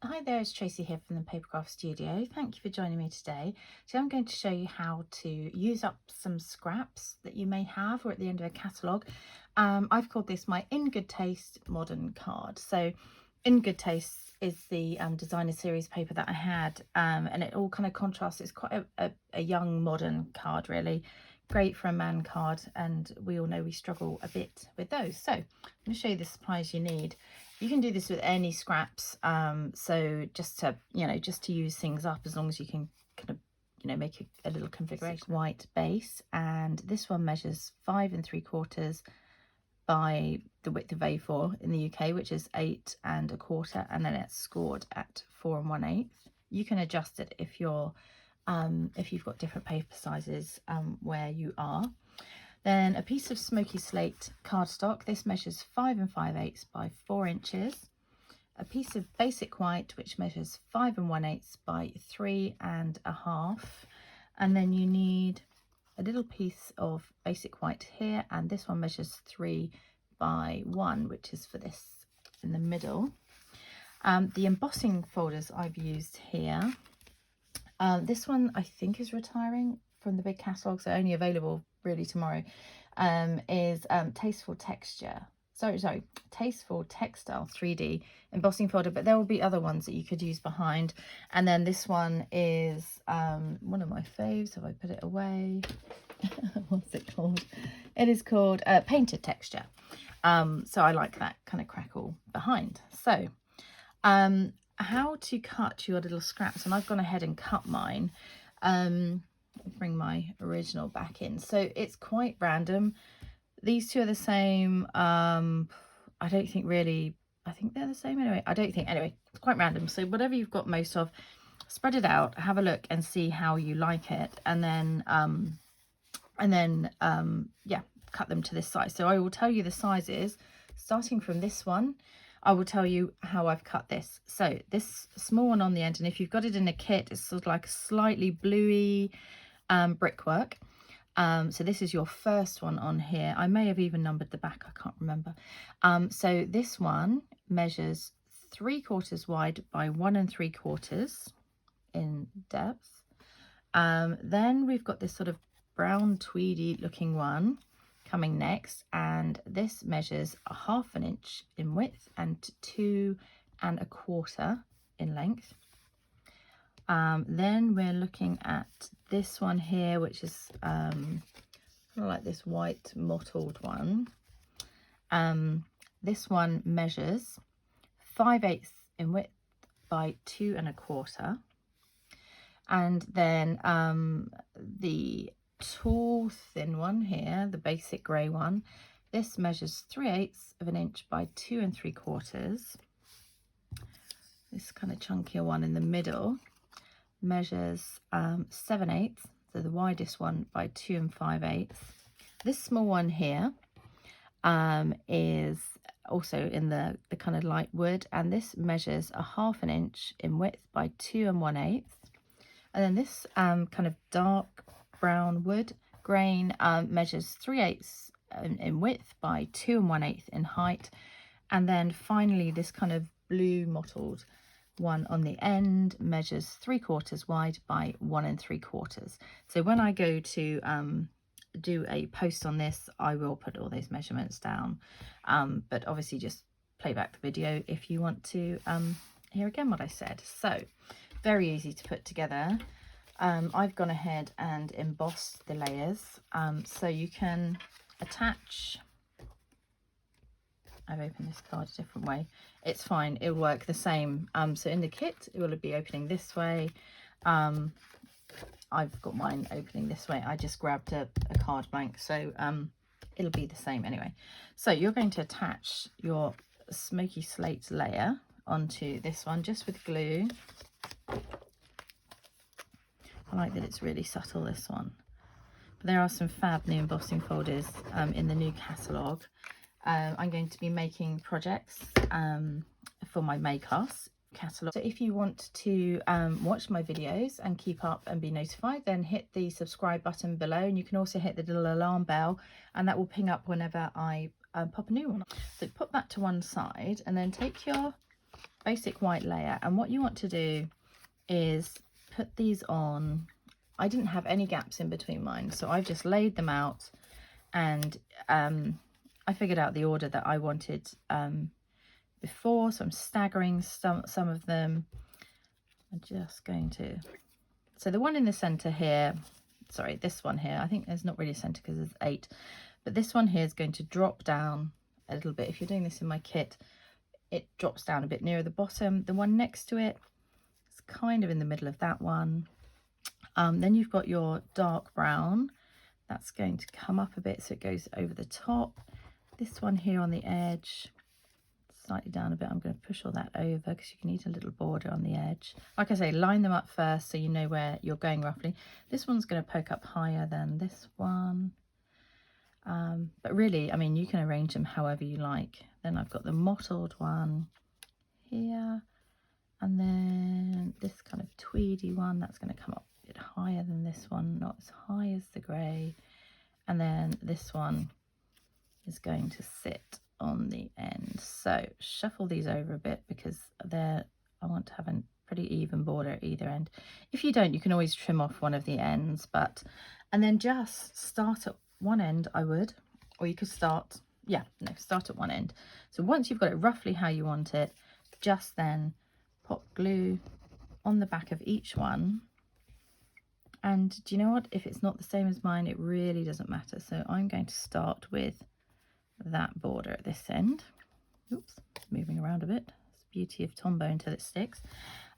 Hi there, it's Tracy here from the Papercraft Studio. Thank you for joining me today. So I'm going to show you how to use up some scraps that you may have or at the end of a catalogue. I've called this my In Good Taste modern card. So In Good Taste is the designer series paper that I had, and it all kind of contrasts. It's quite a young modern card, really. Great for a man card, and we all know we struggle a bit with those. So I'm going to show you the supplies you need. You can do this with any scraps, so just to use things up, as long as you can kind of make a little configuration. White base, and this one measures 5 3/4 by the width of A4 in the UK, which is 8 1/4, and then it's scored at 4 1/8. You can adjust it if you've got different paper sizes where you are. Then a piece of smoky slate cardstock. This measures 5 5/8 by 4 inches. A piece of basic white, which measures 5 1/8 by 3 1/2. And then you need a little piece of basic white here, and this one measures 3 by 1, which is for this in the middle. The embossing folders I've used here. This one I think is retiring from the big catalogue, so only available really tomorrow, is Tasteful Textile 3D embossing folder, but there will be other ones that you could use behind. And then this one is one of my faves. Have I put it away? What's it called? It is called Painted Texture. So I like that kind of crackle behind. So how to cut your little scraps, and I've gone ahead and cut mine. Bring my original back in. So it's quite random. These two are the same. I don't think really, I think they're the same anyway. I don't think, anyway, it's quite random. So whatever you've got most of, spread it out, have a look and see how you like it, and then yeah, cut them to this size. So I will tell you the sizes starting from this one. I will tell you how I've cut this. So this small one on the end, and if you've got it in a kit, it's sort of like a slightly bluey brickwork. So this is your first one on here. I may have even numbered the back, I can't remember. So this one measures 3/4 wide by 1 3/4 in depth. Then we've got this sort of brown tweedy looking one coming next, and this measures 1/2 inch in width and 2 1/4 in length. Then we're looking at this one here, which is kind of like this white mottled one. This one measures 5/8 in width by 2 1/4. And then the tall thin one here, the basic grey one, this measures 3/8 of an inch by 2 3/4. This kind of chunkier one in the middle measures 7/8, so the widest one, by 2 5/8. This small one here is also in the kind of light wood, and this measures 1/2 inch in width by 2 1/8. And then this kind of dark brown wood grain measures 3/8 in width by 2 1/8 in height. And then finally this kind of blue mottled one on the end measures 3/4 wide by 1 3/4. So when I go to do a post on this, I will put all those measurements down, but obviously just play back the video if you want to hear again what I said. So very easy to put together. I've gone ahead and embossed the layers, so you can attach. I've opened this card a different way. It's fine, it'll work the same. So in the kit it will be opening this way. I've got mine opening this way. I just grabbed a card blank, so it'll be the same anyway. So you're going to attach your smoky slate layer onto this one just with glue. I like that it's really subtle, this one. But there are some fab new embossing folders in the new catalogue. I'm going to be making projects for my Maycast catalogue. So if you want to watch my videos and keep up and be notified, then hit the subscribe button below, and you can also hit the little alarm bell, and that will ping up whenever I pop a new one. So put that to one side, and then take your basic white layer, and what you want to do is put these on. I didn't have any gaps in between mine, so I've just laid them out, and I figured out the order that I wanted before, so I'm staggering some of them. I'm just going to, so the one in the center here, sorry, this one here, I think there's not really a center because there's 8, but this one here is going to drop down a little bit. If you're doing this in my kit, it drops down a bit nearer the bottom. The one next to it is kind of in the middle of that one. Then you've got your dark brown. That's going to come up a bit so it goes over the top. This one here on the edge, slightly down a bit. I'm going to push all that over because you can need a little border on the edge. Like I say, line them up first so you know where you're going roughly. This one's going to poke up higher than this one. But really, I mean, you can arrange them however you like. Then I've got the mottled one here. And then this kind of tweedy one, that's going to come up a bit higher than this one, not as high as the grey. And then this one is going to sit on the end. So shuffle these over a bit because I want to have a pretty even border at either end. If you don't, you can always trim off one of the ends, and then just start at one end, I would, or you could start at one end. So once you've got it roughly how you want it, just then pop glue on the back of each one. And do you know what? If it's not the same as mine, it really doesn't matter. So I'm going to start with that border at this end. Oops, moving around a bit. It's the beauty of Tombow until it sticks.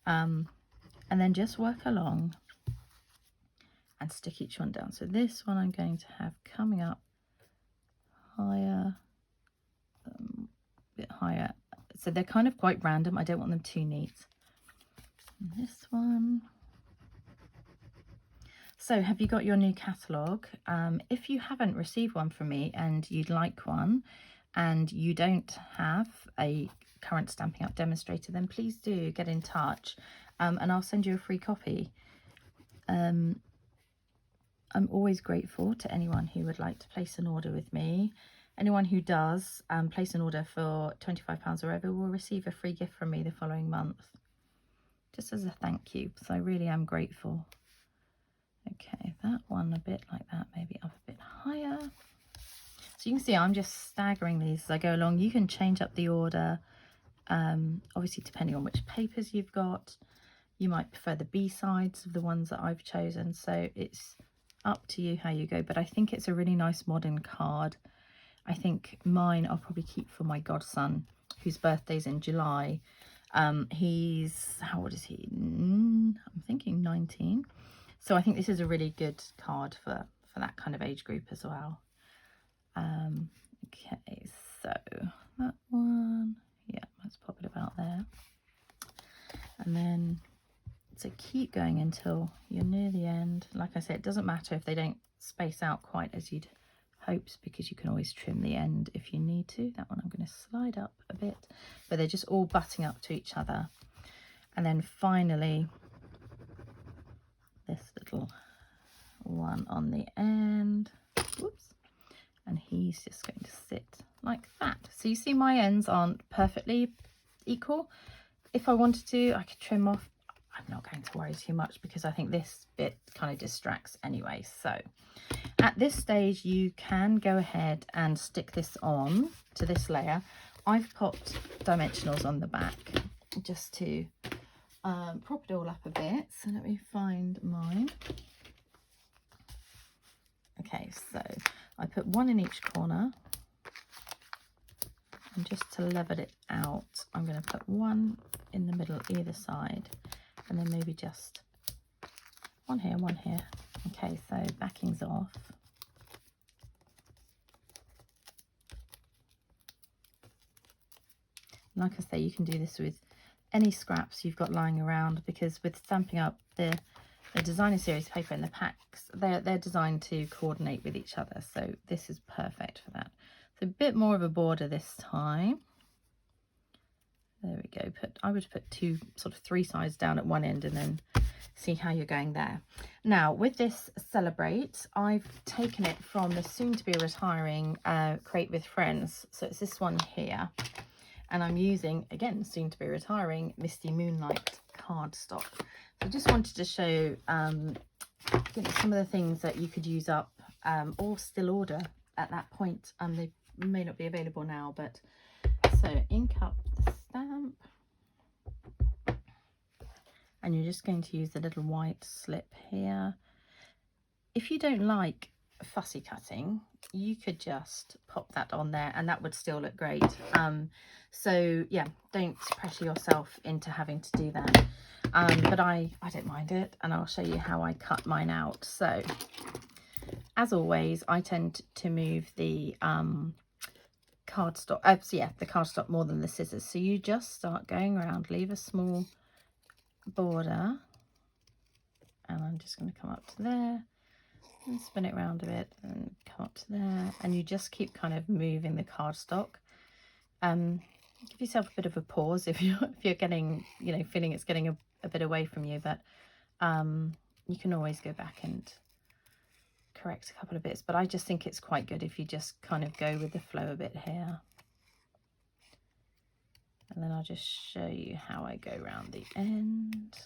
And then just work along and stick each one down. So this one I'm going to have coming up higher, a bit higher. So they're kind of quite random. I don't want them too neat. And this one. So have you got your new catalogue? If you haven't received one from me and you'd like one, and you don't have a current Stampin' Up! Demonstrator, then please do get in touch, and I'll send you a free copy. I'm always grateful to anyone who would like to place an order with me. Anyone who does place an order for £25 or over will receive a free gift from me the following month, just as a thank you. So I really am grateful. Okay, that one a bit like that, maybe up a bit higher. So you can see I'm just staggering these as I go along. You can change up the order, obviously depending on which papers you've got. You might prefer the B-sides of the ones that I've chosen, so it's up to you how you go. But I think it's a really nice modern card. I think mine I'll probably keep for my godson, whose birthday's in July. He's, how old is he? I'm thinking 19. So I think this is a really good card for that kind of age group as well. Okay, so that one, yeah, let's pop it about there. And then, so keep going until you're near the end. Like I said, it doesn't matter if they don't space out quite as you'd hoped, because you can always trim the end if you need to. That one I'm going to slide up a bit, but they're just all butting up to each other. And then finally, this little one on the end. Whoops. And he's just going to sit like that. So you see my ends aren't perfectly equal. If I wanted to, I could trim off. I'm not going to worry too much because I think this bit kind of distracts anyway. So at this stage, you can go ahead and stick this on to this layer. I've popped dimensionals on the back just to prop it all up a bit. So let me find mine. Okay, so I put one in each corner, and just to level it out, I'm going to put one in the middle either side, and then maybe just one here, one here. Okay, so backing's off. Like I say, you can do this with any scraps you've got lying around, because with Stampin' Up! The designer series paper in the packs, they're designed to coordinate with each other, so this is perfect for that. So a bit more of a border this time. There we go. I would put sort of three sides down at one end and then see how you're going there. Now with this Celebrate, I've taken it from the soon to be retiring Create with Friends. So it's this one here. and I'm using, again, soon to be retiring, Misty Moonlight cardstock. So I just wanted to show you know, some of the things that you could use up or still order at that point. They may not be available now, but so ink up the stamp, and you're just going to use the little white slip here. If you don't like fussy cutting, you could just pop that on there and that would still look great. So yeah, don't pressure yourself into having to do that. But I don't mind it, and I'll show you how I cut mine out. So as always, I tend to move the cardstock, the cardstock more than the scissors. So you just start going around, leave a small border, and I'm just going to come up to there and spin it around a bit and come up to there, and you just keep kind of moving the cardstock. Give yourself a bit of a pause if you're getting, you know, feeling it's getting a bit away from you, but you can always go back and correct a couple of bits. But I just think it's quite good if you just kind of go with the flow a bit here. And then I'll just show you how I go around the end.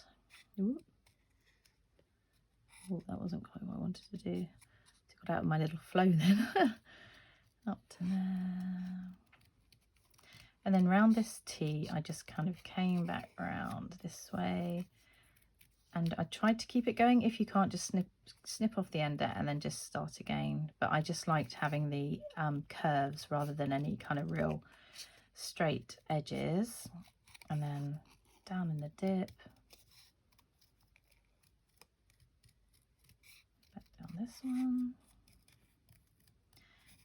Ooh. Oh, that wasn't quite what I wanted to do. It got out of my little flow then. Up to there. And then round this T, I just kind of came back around this way. And I tried to keep it going. If you can't, just snip off the end there and then just start again. But I just liked having the curves rather than any kind of real straight edges. And then down in the dip. Back down this one.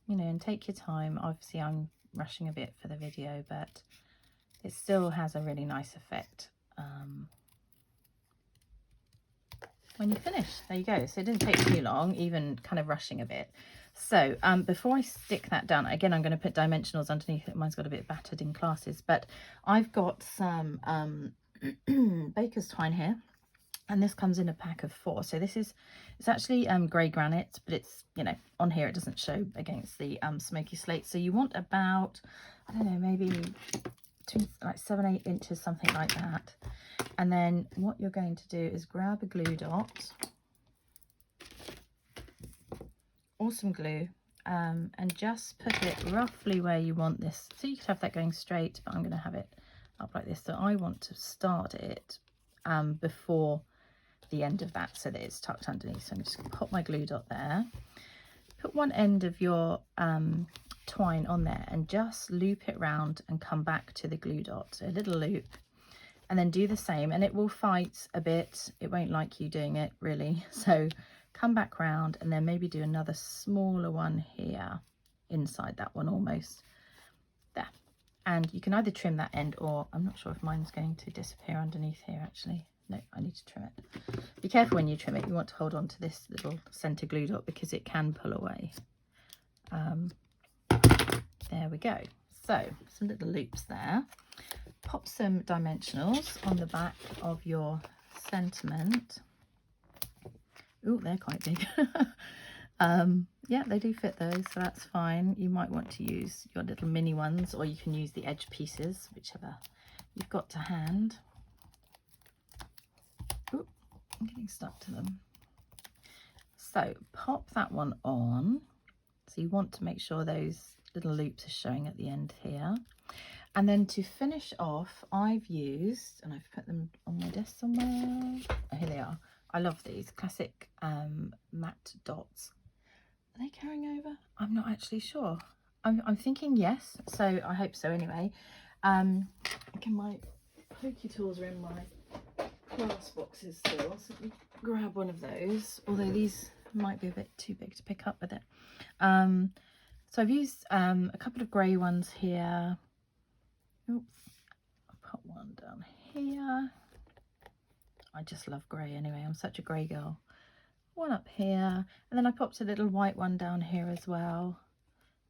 You know, and take your time. Obviously, I'm rushing a bit for the video, but it still has a really nice effect when you finish. There you go. So it didn't take too long, even kind of rushing a bit. So before I stick that down, again, I'm going to put dimensionals underneath it. Mine's got a bit battered in classes, but I've got some baker's twine here, and this comes in a pack of 4. So this is, it's actually grey granite, but it's, you know, on here it doesn't show against the smoky slate. So you want about, I don't know, maybe between like 7-8 inches, something like that. And then what you're going to do is grab a glue dot or some glue, and just put it roughly where you want this. So you could have that going straight, but I'm going to have it up like this. So I want to start it before the end of that, so that it's tucked underneath. So I'm just going to pop my glue dot there, put one end of your twine on there, and just loop it round and come back to the glue dot. So a little loop, and then do the same, and it will fight a bit. It won't like you doing it really. So come back round and then maybe do another smaller one here inside that one, almost there. And you can either trim that end, or I'm not sure if mine's going to disappear underneath here actually. No, I need to trim it. Be careful when you trim it. You want to hold on to this little center glue dot because it can pull away. There we go. So some little loops there. Pop some dimensionals on the back of your sentiment. Oh, they're quite big. Yeah, they do fit those, so that's fine. You might want to use your little mini ones, or you can use the edge pieces, whichever you've got to hand. Ooh, I'm getting stuck to them. So pop that one on. So you want to make sure those little loops are showing at the end here. And then to finish off, I've used, and I've put them on my desk somewhere. Oh, here they are. I love these classic matte dots. Are they carrying over? I'm not actually sure. I'm thinking yes, so I hope so anyway. Again, my pokey tools are in my class boxes still, so let me grab one of those, although these might be a bit too big to pick up with it. So I've used a couple of grey ones here. Oops, I'll put one down here. I just love grey anyway, I'm such a grey girl. One up here, and then I popped a little white one down here as well.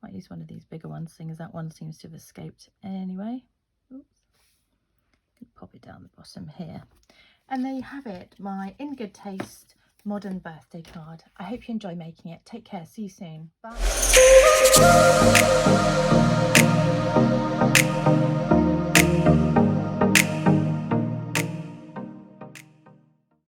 Might use one of these bigger ones, seeing as that one seems to have escaped anyway. Oops. Pop it down the bottom here. And there you have it, my In Good Taste modern birthday card. I hope you enjoy making it. Take care, see you soon. Bye.